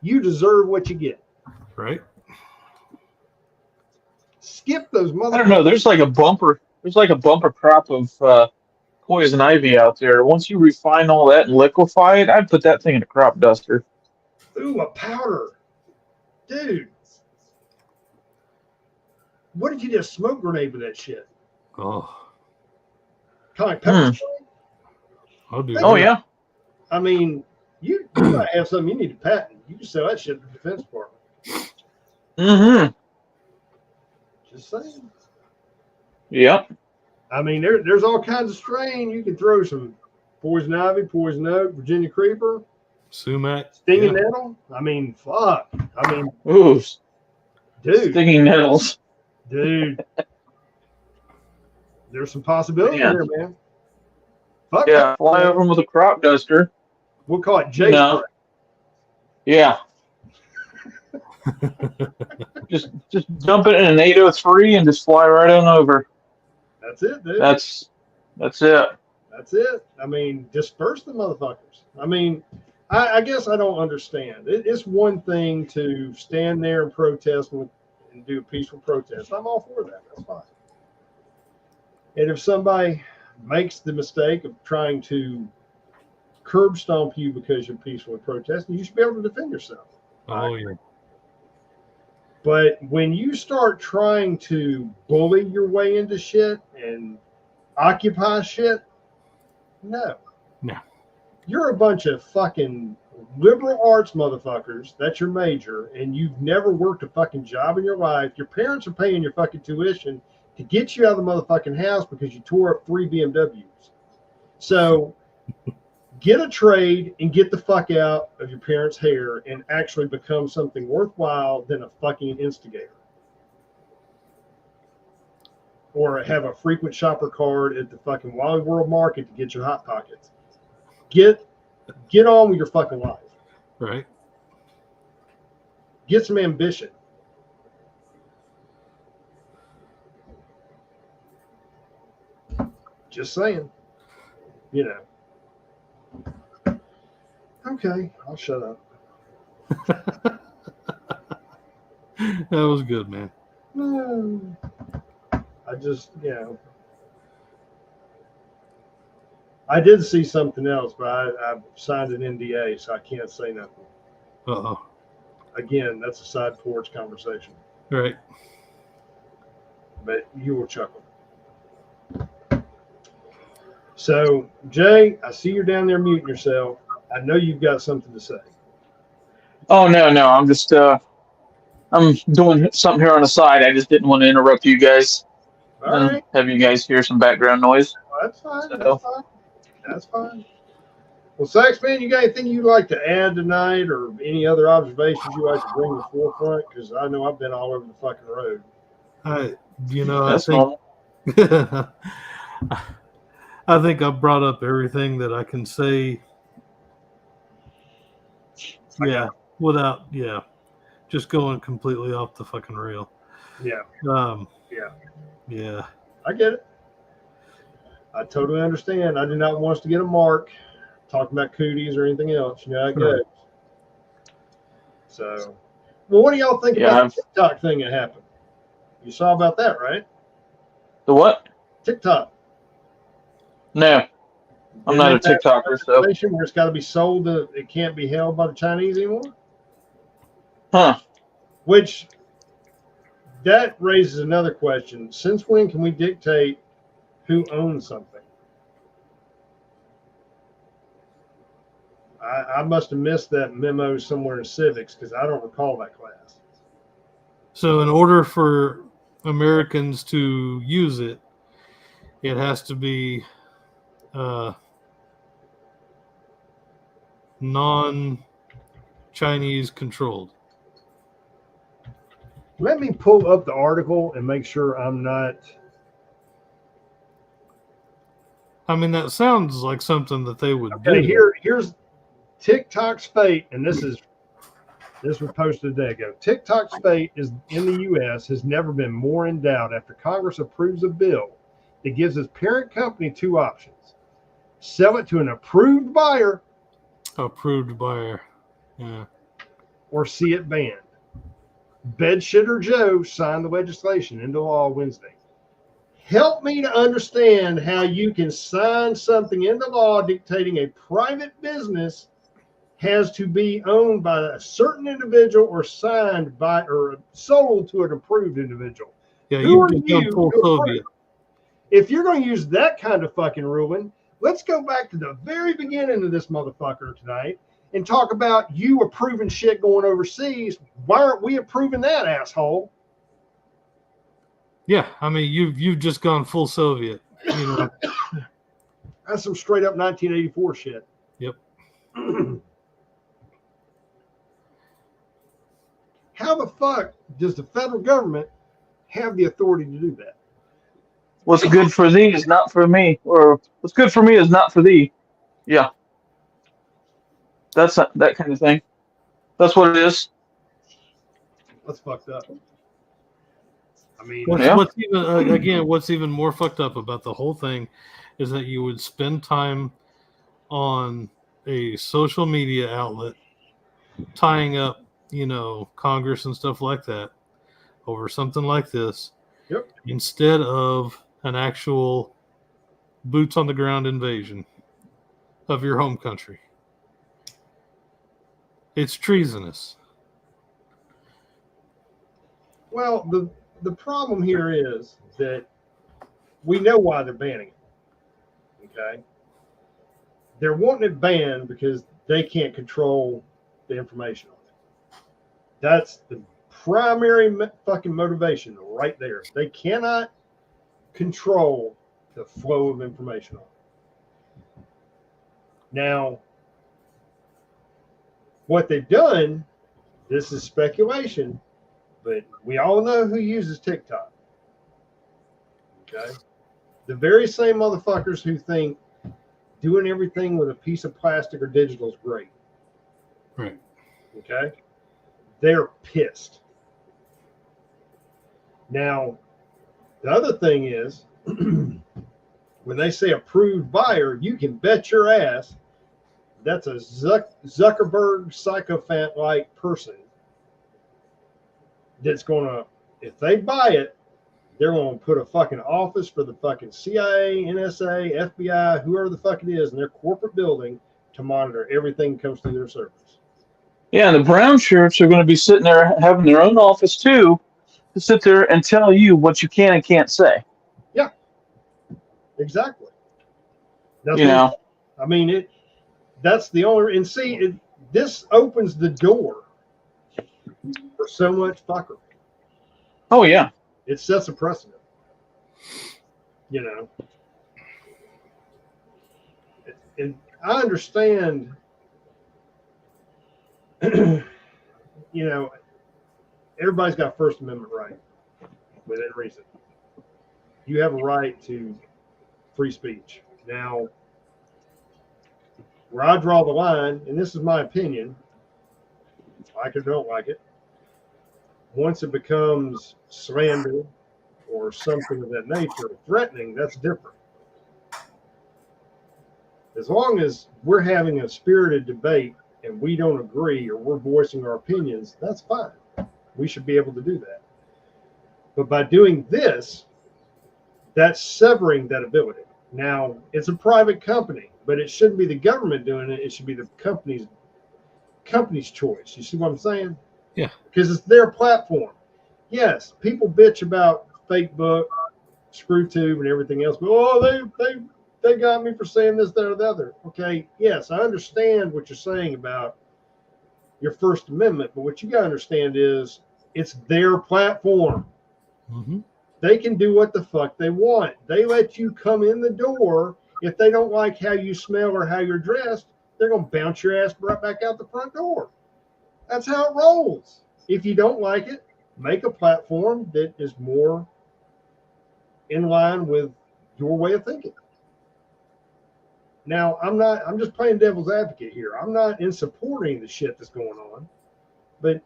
you deserve what you get. Right. Skip those motherfuckers. I don't know. There's like a bumper crop of poison ivy out there. Once you refine all that and liquefy it, I'd put that thing in a crop duster. Ooh, a powder. Dude. What did you just smoke grenade with that shit? Oh. Kind of like pepper spray? I'll do Oh, that. yeah. I mean, you might have something you need to patent. You can sell that shit to the Defense Department. Mm-hmm. Just saying. Yep. I mean, there's all kinds of strain. You can throw some poison ivy, poison oak, Virginia creeper, sumac, stinging nettle. I mean, fuck. I mean, Ooh, dude. stinging nettles. Dude. There's some possibility Yeah. here, man. Fuck Yeah, that. fly over them with a crop duster. We'll call it You Jay's know. spray. Yeah. just dump it in an 803 and just fly right on over. That's it, dude. That's it. That's it. I mean, disperse the motherfuckers. I mean, I guess I don't understand. It's one thing to stand there and protest and do a peaceful protest. I'm all for that. That's fine. And if somebody makes the mistake of trying to curb stomp you because you're peacefully protesting, you should be able to defend yourself. Oh yeah. But when you start trying to bully your way into shit and occupy shit, no. You're a bunch of fucking liberal arts motherfuckers. That's your major, and you've never worked a fucking job in your life. Your parents are paying your fucking tuition to get you out of the motherfucking house because you tore up 3 BMWs. So get a trade and get the fuck out of your parents' hair and actually become something worthwhile than a fucking instigator. Or have a frequent shopper card at the fucking Wally World Market to get your Hot Pockets. Get on with your fucking life. Right. Get some ambition. Just saying. You know. Okay, I'll shut up. That was good, man. I just, I did see something else, but I signed an NDA, so I can't say nothing. Uh-oh. Again, that's a side porch conversation. Right. But you will chuckle. So, Jay, I see you're down there muting yourself. I know you've got something to say. Oh no, I'm just I'm doing something here on the side. I just didn't want to interrupt you guys All and right. have you guys hear some background noise. Well, that's fine. So- That's fine. That's fine. Well, Saxman, you got anything you'd like to add tonight or any other observations you'd like to bring to the forefront? Because I know I've been all over the fucking road. I That's think normal. I think I brought up everything that I can say. Yeah, without just going completely off the fucking rail. Yeah. Yeah. I get it. I totally understand. I do not want us to get a mark talking about cooties or anything else. You know how it goes. So, well, what do y'all think about the TikTok thing that happened? You saw about that, right? The what? TikTok. No, I'm not a TikToker, so. Where it's got to be sold, it can't be held by the Chinese anymore. Huh. Which that raises another question. Since when can we dictate who owns something? I must have missed that memo somewhere in civics because I don't recall that class. So in order for Americans to use it, it has to be non-Chinese controlled. Let me pull up the article and make sure I'm not. I mean, that sounds like something that they would Okay, do. here's TikTok's fate, and this was posted a day ago. TikTok's fate is in the U.S. has never been more in doubt after Congress approves a bill that gives its parent company two options: sell it to an approved buyer, Approved buyer. Yeah. or see it banned. Bedshitter Joe signed the legislation into law Wednesday. Help me to understand how you can sign something into law dictating a private business has to be owned by a certain individual or signed by or sold to an approved individual. Yeah, Who you've are just you done full to approve? Soviet. If you're going to use that kind of fucking ruling, let's go back to the very beginning of this motherfucker tonight and talk about you approving shit going overseas. Why aren't we approving that, asshole? Yeah, I mean, you've just gone full Soviet. You know. That's some straight up 1984 shit. Yep. How the fuck does the federal government have the authority to do that? what's good for thee is not for me, or what's good for me is not for thee. Yeah, that's that kind of thing. That's what it is. That's fucked up. I mean, Yeah. What's even again? What's even more fucked up about the whole thing is that you would spend time on a social media outlet tying up, Congress and stuff like that over something like this, Yep. instead of an actual boots on the ground invasion of your home country. It's treasonous. well, the problem here is that we know why they're banning it. Okay, they're wanting it banned because they can't control the information on it. That's the primary fucking motivation right there. They cannot control the flow of information on it. Now, what they've done, this is speculation, but we all know who uses TikTok. Okay? The very same motherfuckers who think doing everything with a piece of plastic or digital is great. Right. Okay? They're pissed. Now, the other thing is, when they say approved buyer, you can bet your ass that's a Zuckerberg psychophant-like person that's going to, if they buy it, they're going to put a fucking office for the fucking CIA, NSA, FBI, whoever the fuck it is in their corporate building to monitor everything that comes through their servers. Yeah, and the brown shirts are going to be sitting there having their own office too, to sit there and tell you what you can and can't say. Yeah, exactly. That's You know, I mean, that's the only, and see, this opens the door for so much fuckery. oh yeah, It sets a precedent. You know, and I understand, everybody's got First Amendment right within reason. You have a right to free speech. Now, where I draw the line, and this is my opinion, like it or don't like it, once it becomes slander or something of that nature, threatening, that's different. As long as we're having a spirited debate and we don't agree or we're voicing our opinions, that's fine. We should be able to do that. But by doing this, that's severing that ability. Now, it's a private company, but it shouldn't be the government doing it. It should be the company's choice. You see what I'm saying? Yeah. Because it's their platform. Yes, people bitch about Facebook, ScrewTube, and everything else, but they got me for saying this, that, or the other. Okay, yes, I understand what you're saying about your First Amendment, but what you got to understand is it's their platform. Mm-hmm. They can do what the fuck they want. They let you come in the door. If they don't like how you smell or how you're dressed, they're going to bounce your ass right back out the front door. That's how it rolls. If you don't like it, make a platform that is more in line with your way of thinking. Now, I'm just playing devil's advocate here. I'm not in supporting the shit that's going on, but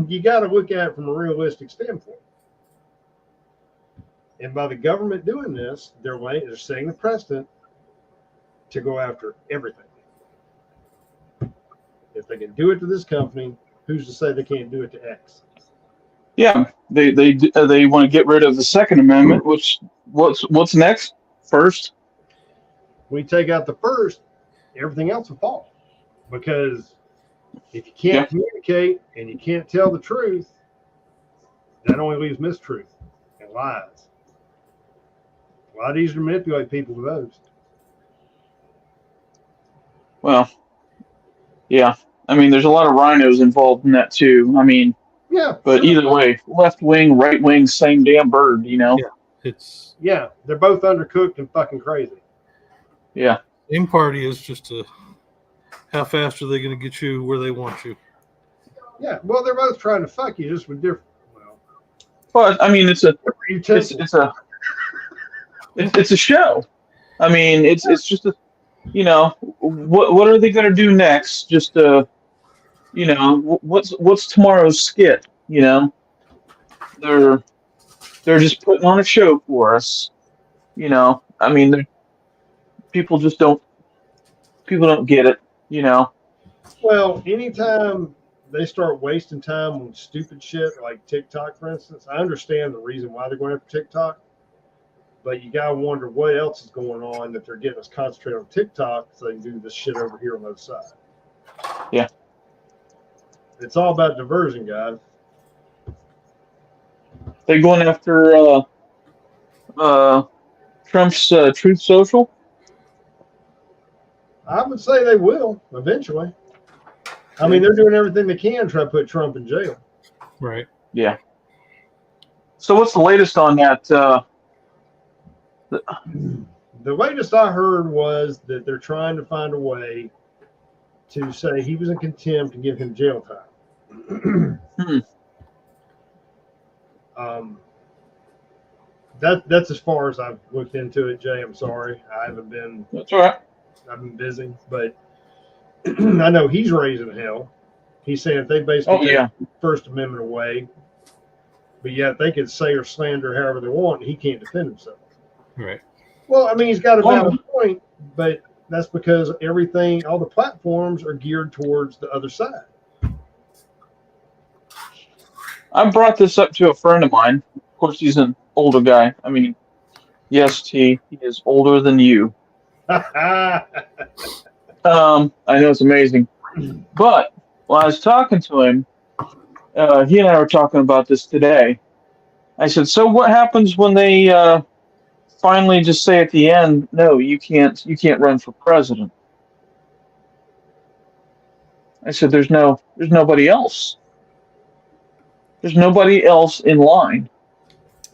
you got to look at it from a realistic standpoint. And by the government doing this, they're setting the precedent to go after everything. If they can do it to this company, who's to say they can't do it to X? yeah. They want to get rid of the Second Amendment. What's next? First. When you take out the first, everything else will fall. Because if you can't communicate and you can't tell the truth, that only leaves mistruth and lies. A lot easier to manipulate people with those. Well, yeah. I mean, there's a lot of rhinos involved in that too. I mean, yeah. But either way, left wing, right wing, same damn bird. Yeah, they're both undercooked and fucking crazy. Yeah. Same party is just how fast are they going to get you where they want you? Yeah, well, they're both trying to fuck you, just with different. But I mean, it's a It's a show. I mean, it's just a, what are they going to do next? Just what's tomorrow's skit? They're just putting on a show for us. I mean, people just don't get it. Well, anytime they start wasting time on stupid shit like TikTok, for instance, I understand the reason why they're going after TikTok, but you gotta wonder what else is going on that they're getting us concentrated on TikTok so they can do this shit over here on the other side. Yeah. It's all about diversion, guys. They going after Trump's Truth Social? I would say they will eventually. I mean, they're doing everything they can to try to put Trump in jail. Right. Yeah. So what's the latest on that? The latest I heard was that they're trying to find a way to say he was in contempt and give him jail time. That's as far as I've looked into it, Jay. I'm sorry. I haven't been. That's all right. I've been busy, but I know he's raising hell. He's saying if they basically take the First Amendment away, but yet they can say or slander however they want, he can't defend himself. Right. Well, I mean, he's got a valid point, but that's because all the platforms are geared towards the other side. I brought this up to a friend of mine. Of course, he's an older guy. I mean, yes, he is older than you. I know it's amazing. But when I was talking to him, he and I were talking about this today. I said, so what happens when they finally just say at the end, no, you can't run for president? I said, there's nobody else. There's nobody else in line.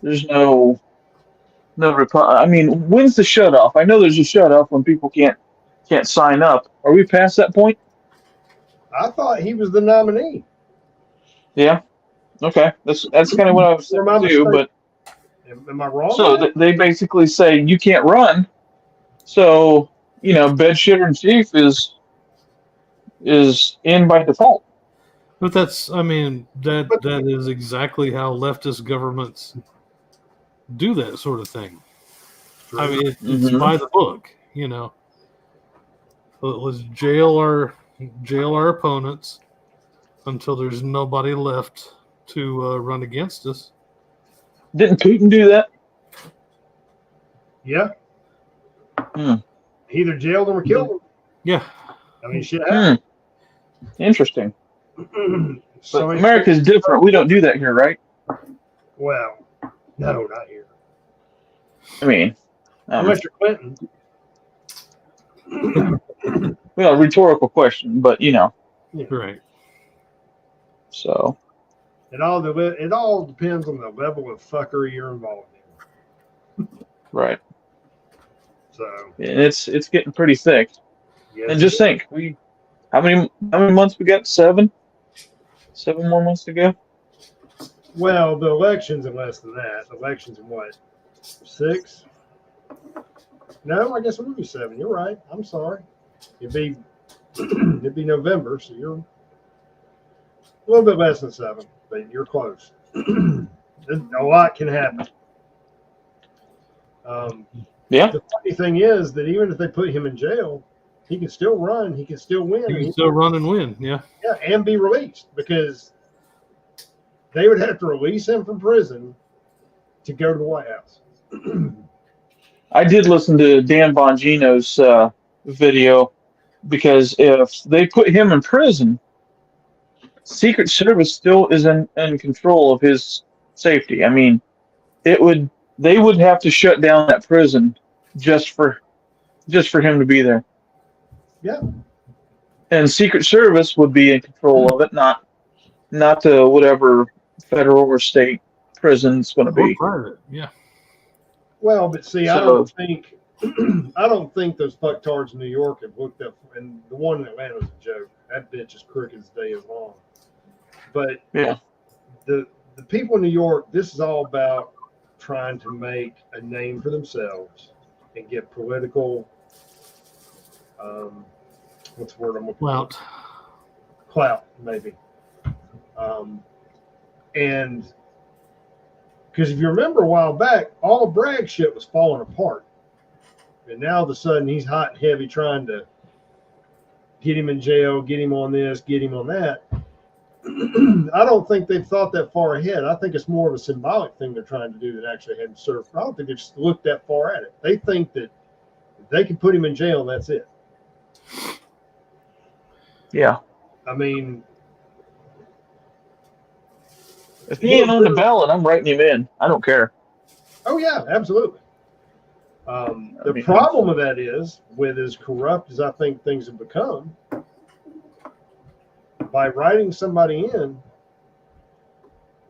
There's no reply. I mean, when's the shut off? I know there's a shut off when people can't sign up. Are we past that point? I thought he was the nominee. Yeah. Okay. That's kind of what I was thinking too. But am I wrong? So they basically say you can't run. So bed shitter in chief is in by default. But that is exactly how leftist governments do that sort of thing. I mean, it's by the book, Let's jail our opponents until there's nobody left to run against us. Didn't Putin do that? Yeah. He either jailed him or killed him. Yeah. I mean, shit happened. Interesting. But America's different. We don't do that here, right? Well, no, not here. I mean, unless you're Clinton. Well, rhetorical question, but Right. So it all depends on the level of fuckery you're involved in. Right. So and it's getting pretty thick. Yes, and just think, how many months we got? 7 more months to go. Well, the election's in less than that. The election's in what? 6? No, I guess it would be 7. You're right. I'm sorry. It'd be November, so you're a little bit less than 7, but you're close. A lot can happen. The funny thing is that even if they put him in jail, he can still run. He can still win. He can still run and win. Yeah. Yeah, and be released because they would have to release him from prison to go to the White House. I did listen to Dan Bongino's video because if they put him in prison, Secret Service still is in control of his safety. I mean, they would have to shut down that prison just for him to be there. Yeah. And Secret Service would be in control of it, not the whatever federal or state prison it's going to be. Private, yeah. Well, but see, I don't think those fucktards in New York have looked up, and the one in Atlanta was a joke. That bitch is crooked as day is long. But yeah, the people in New York, this is all about trying to make a name for themselves and get political. What's the word I'm looking for? Clout, maybe. And because if you remember a while back, all Bragg shit was falling apart. And now all of a sudden he's hot and heavy trying to get him in jail, get him on this, get him on that. I don't think they've thought that far ahead. I think it's more of a symbolic thing they're trying to do than actually having served. I don't think they just looked that far at it. They think that they can put him in jail and that's it. Yeah. I mean, if he ain't on the ballot, I'm writing him in. I don't care. Oh yeah, absolutely. The problem with that is, with as corrupt as I think things have become, by writing somebody in,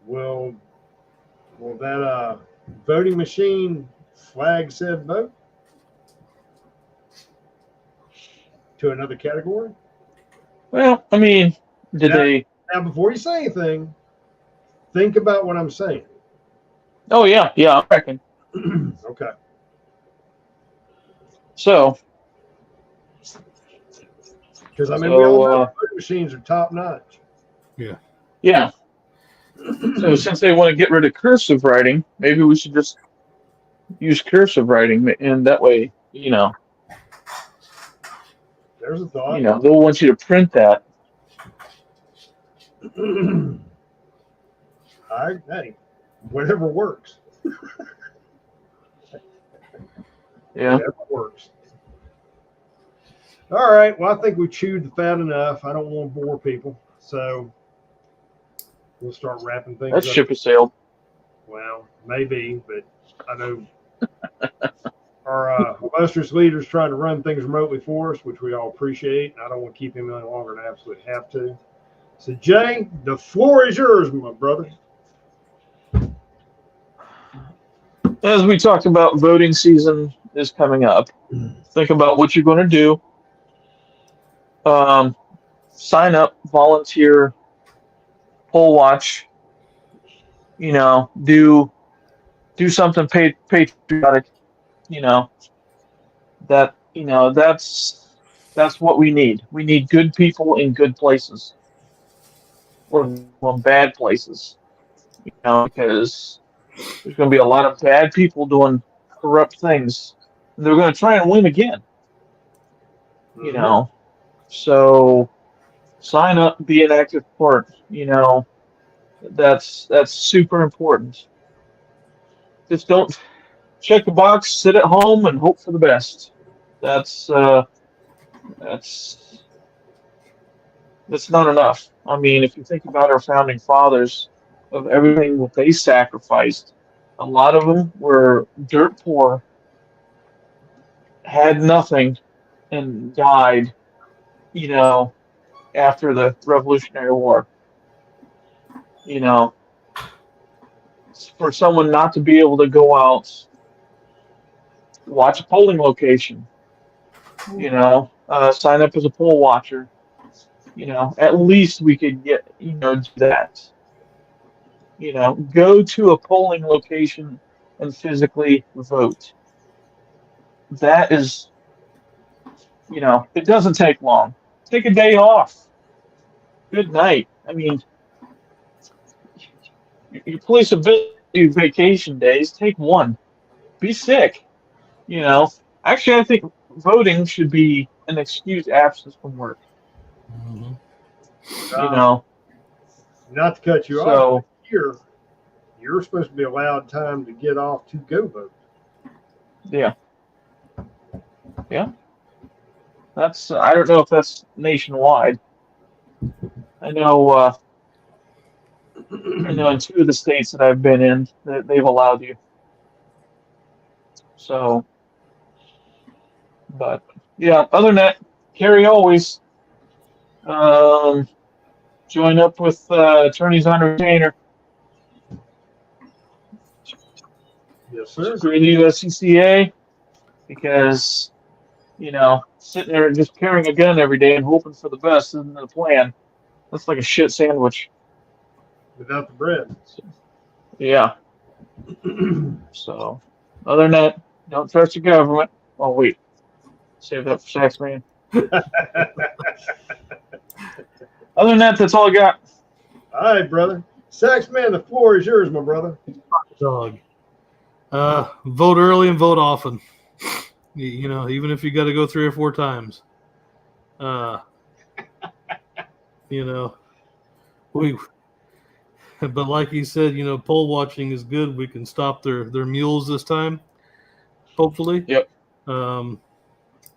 will that voting machine flag said vote to another category? Well, I mean, now, before you say anything, think about what I'm saying. Oh, yeah, I reckon. Okay. So. Because, I mean, we all know voting machines are top notch. Yeah. Yeah. So, since they want to get rid of cursive writing, maybe we should just use cursive writing, and that way, there's a thought. They'll want you to print that. Hey, whatever works. Yeah. Whatever works. All right. Well, I think we chewed the fat enough. I don't want to bore people. So we'll start wrapping things up. That ship has sailed. Well, maybe, but I know our illustrious leader's trying to run things remotely for us, which we all appreciate. And I don't want to keep him any longer than I absolutely have to. So, Jay, the floor is yours, my brother. As we talked about, voting season is coming up. Think about what you're going to do. Sign up, volunteer, poll watch. Do something patriotic. That's what we need. We need good people in good places, or bad places. Because there's going to be a lot of bad people doing corrupt things. And they're going to try and win again. So sign up, be an active part. That's super important. Just don't check the box, sit at home, and hope for the best. That's not enough. I mean, if you think about our founding fathers, of everything that they sacrificed, a lot of them were dirt poor, had nothing, and died, after the Revolutionary War. For someone not to be able to go out, watch a polling location, sign up as a poll watcher, at least we could get, do that. Go to a polling location and physically vote. That is, it doesn't take long. Take a day off. Good night. I mean, your police ability vacation days, take one. Be sick. Actually, I think voting should be an excused absence from work. Mm-hmm. Not to cut you off. You're supposed to be allowed time to get off to go vote. Yeah. That's I don't know if that's nationwide. I know in 2 of the states that I've been in, that they've allowed you. So, but yeah, other than that, carry always. Join up with attorneys on retainer. Yes, sir. Agree to USCCA, because sitting there and just carrying a gun every day and hoping for the best isn't the plan. That's like a shit sandwich without the bread. Yeah. So, other than that, don't trust the government. Oh, wait. Save that for Sax Man. Other than that, that's all I got. All right, brother. Sax Man, the floor is yours, my brother. Dog. Vote early and vote often. You know, even if you got to go 3 or 4 times. You know, but like he said, you know, poll watching is good. We can stop their mules this time, hopefully. Yep. And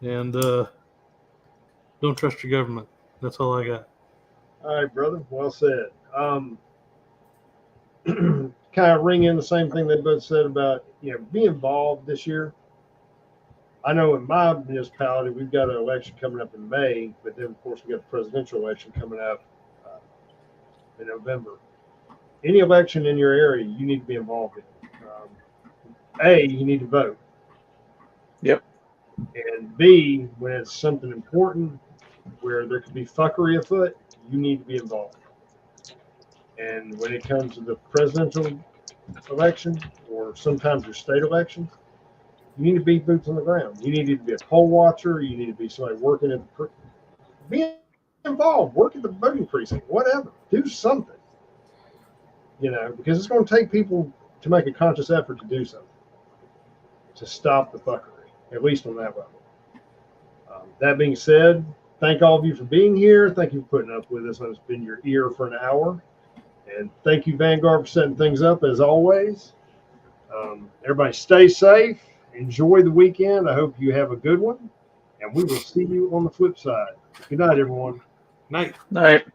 don't trust your government. That's all I got. All right, brother. Well said. Kind of ring in the same thing they both said about, you know, be involved this year. I know in my municipality, we've got an election coming up in May, but then, of course, we got the presidential election coming up in November. Any election in your area, you need to be involved in. You need to vote. Yep. And B, when it's something important where there could be fuckery afoot, you need to be involved. And when it comes to the presidential election or sometimes your state elections, you need to be boots on the ground. You need to be a poll watcher. You need to be somebody working at the be involved, work at the voting precinct, whatever. Do something. You know, because it's going to take people to make a conscious effort to do something, to stop the fuckery, at least on that level. That being said, thank all of you for being here. Thank you for putting up with us. It's been your ear for an hour. And thank you, Vanguard, for setting things up as always. Everybody stay safe. Enjoy the weekend. I hope you have a good one. And we will see you on the flip side. Good night, everyone. Night. Night.